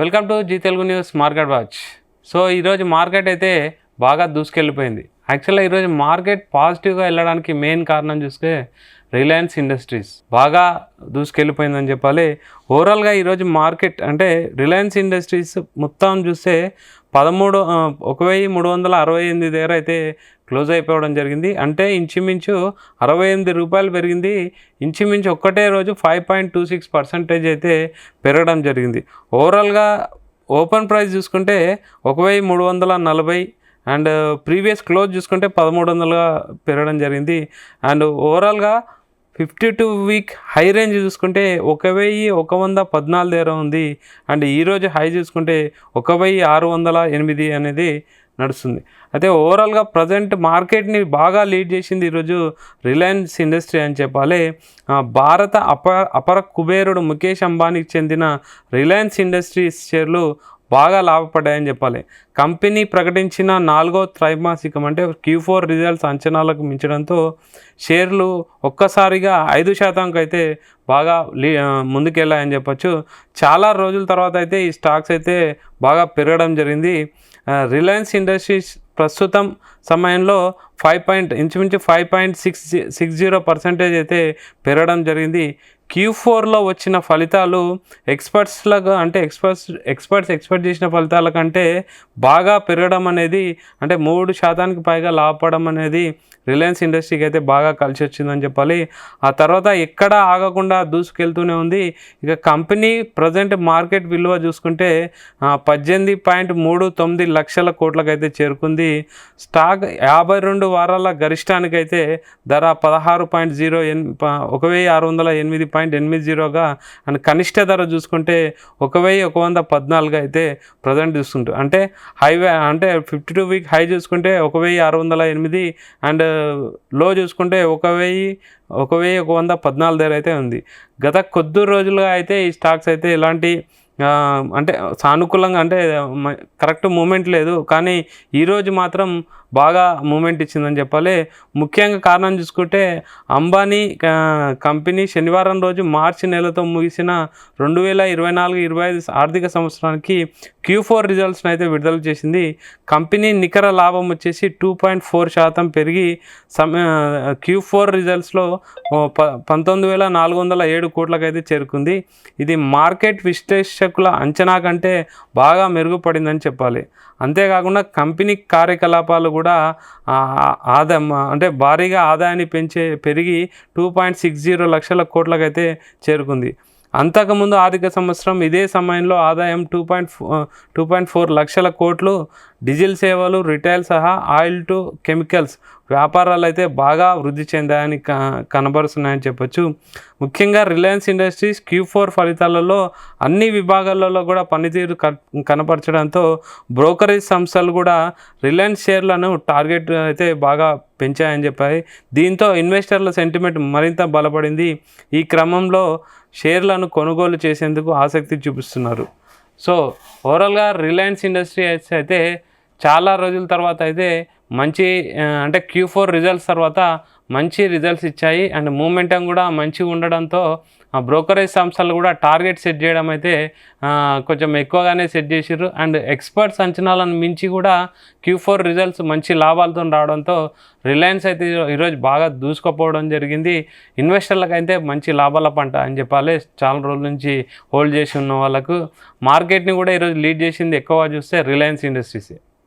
Welcome to Zee Telugu news market watch. So ఈరోజు market అయితే బాగా దూసుకెళ్ళిపోయింది. యాక్చువల్గా ఈరోజు మార్కెట్ పాజిటివ్గా వెళ్ళడానికి మెయిన్ కారణం చూస్తే రిలయన్స్ ఇండస్ట్రీస్ బాగా దూసుకెళ్ళిపోయిందని చెప్పాలి. ఓవరాల్గా ఈరోజు మార్కెట్ అంటే రిలయన్స్ ఇండస్ట్రీస్ మొత్తం చూస్తే 1368 దగ్గర అయితే క్లోజ్ అయిపోవడం జరిగింది. అంటే ఇంచుమించు ₹68 పెరిగింది. ఇంచుమించు ఒక్కటే రోజు 5.26% అయితే పెరగడం జరిగింది. ఓవరాల్గా ఓపెన్ ప్రైస్ చూసుకుంటే 1340 అండ్ ప్రీవియస్ క్లోజ్ చూసుకుంటే 1300 పెరగడం జరిగింది. అండ్ ఓవరాల్గా 52 వీక్ హై రేంజ్ చూసుకుంటే 1114 దగ్గర ఉంది. అండ్ ఈరోజు హై చూసుకుంటే 1608 అనేది నడుస్తుంది. అయితే ఓవరాల్గా ప్రజెంట్ మార్కెట్ని బాగా లీడ్ చేసింది ఈరోజు రిలయన్స్ ఇండస్ట్రీ అని చెప్పాలి. భారత అపర కుబేరుడు ముఖేష్ అంబానీకి చెందిన రిలయన్స్ ఇండస్ట్రీస్ షేర్లు బాగా లాభపడ్డాయని చెప్పాలి. కంపెనీ ప్రకటించిన 4వ త్రైమాసికం అంటే Q4 రిజల్ట్స్ అంచనాలకు మించడంతో షేర్లు ఒక్కసారిగా 5% అయితే బాగా ముందుకెళ్ళాయని చెప్పొచ్చు. చాలా రోజుల తర్వాత అయితే ఈ స్టాక్స్ అయితే బాగా పెరగడం జరిగింది. రిలయన్స్ ఇండస్ట్రీస్ ప్రస్తుతం సమయంలో ఇంచుమించు 5.60% అయితే పెరగడం జరిగింది. Q4లో వచ్చిన ఫలితాలు ఎక్స్పర్ట్స్ ఎక్స్పెక్ట్ చేసిన ఫలితాల కంటే బాగా పెరగడం అనేది అంటే 3% పైగా లాభపడడం అనేది రిలయన్స్ ఇండస్ట్రీకి అయితే బాగా కలిసి వచ్చిందని చెప్పాలి. ఆ తర్వాత ఎక్కడ ఆగకుండా దూసుకెళ్తూనే ఉంది. ఇక కంపెనీ ప్రజెంట్ మార్కెట్ విలువ చూసుకుంటే 18.39 లక్షల కోట్లకైతే చేరుకుంది. స్టాక్ 52 వారాల గరిష్టానికైతే ధర 1608.80గా అండ్ కనిష్ట ధర చూసుకుంటే 1114 అయితే ప్రజెంట్ చూసుకుంటూ అంటే హైవే అంటే 52 వీక్ హై చూసుకుంటే 1608 అండ్ లో చూసుకుంటే 1114 దగ్గర అయితే ఉంది. గత కొద్ది రోజులుగా అయితే ఈ స్టాక్స్ అయితే ఎలాంటి అంటే సానుకూలంగా అంటే కరెక్ట్ మూమెంట్ లేదు, కానీ ఈరోజు మాత్రం బాగా మూమెంట్ ఇచ్చిందని చెప్పాలి. ముఖ్యంగా కారణం చూసుకుంటే అంబానీ కంపెనీ శనివారం రోజు మార్చి నెలతో ముగిసిన 2024-25 ఆర్థిక సంవత్సరానికి Q4 రిజల్ట్స్ని అయితే విడుదల చేసింది. కంపెనీ నికర లాభం వచ్చేసి 2.4% పెరిగి Q4 రిజల్ట్స్లో 19,407 కోట్లకైతే చేరుకుంది. ఇది మార్కెట్ విశ్లేషకుల అంచనా కంటే బాగా మెరుగుపడిందని చెప్పాలి. అంతేకాకుండా కంపెనీ కార్యకలాపాలు కూడా అంటే భారీగా ఆదాయాన్ని పెరిగి 2.60 లక్షల కోట్లకైతే చేరుకుంది. అంతకుముందు ఆర్థిక సంవత్సరం ఇదే సమయంలో ఆదాయం 2.4 లక్షల కోట్లు. డీజిల్ సేవలు, రిటైల్ సహా ఆయిల్ టు కెమికల్స్ వ్యాపారాలు అయితే బాగా వృద్ధి చెందాయని కనబరుస్తున్నాయని చెప్పొచ్చు. ముఖ్యంగా రిలయన్స్ ఇండస్ట్రీస్ Q4 ఫలితాలలో అన్ని విభాగాలలో కూడా పనితీరు కనపరచడంతో బ్రోకరేజ్ సంస్థలు కూడా రిలయన్స్ షేర్లను టార్గెట్ అయితే బాగా పెంచాయని చెప్పాయి. దీంతో ఇన్వెస్టర్ల సెంటిమెంట్ మరింత బలపడింది. ఈ క్రమంలో షేర్లను కొనుగోలు చేసేందుకు ఆసక్తి చూపిస్తున్నారు. సో ఓవరాల్గా రిలయన్స్ ఇండస్ట్రీస్ అయితే చాలా రోజుల తర్వాత అయితే మంచి అంటే Q4 రిజల్ట్స్ తర్వాత మంచి రిజల్ట్స్ ఇచ్చాయి. అండ్ మూమెంటం కూడా మంచిగా ఉండడంతో బ్రోకరేజ్ సంస్థలు కూడా టార్గెట్ సెట్ చేయడం అయితే కొంచెం ఎక్కువగానే సెట్ చేసారు. అండ్ ఎక్స్పర్ట్స్ అంచనాలను మించి కూడా Q4 రిజల్ట్స్ మంచి లాభాలతో రావడంతో రిలయన్స్ అయితే ఈరోజు బాగా దూసుకుపోవడం జరిగింది. ఇన్వెస్టర్లకు అయితే మంచి లాభాల పంట అని చెప్పాలి. చాలా రోజుల నుంచి హోల్డ్ చేసి ఉన్న వాళ్ళకు మార్కెట్ని కూడా ఈరోజు లీడ్ చేసింది ఎక్కువ చూస్తే రిలయన్స్ ఇండస్ట్రీస్.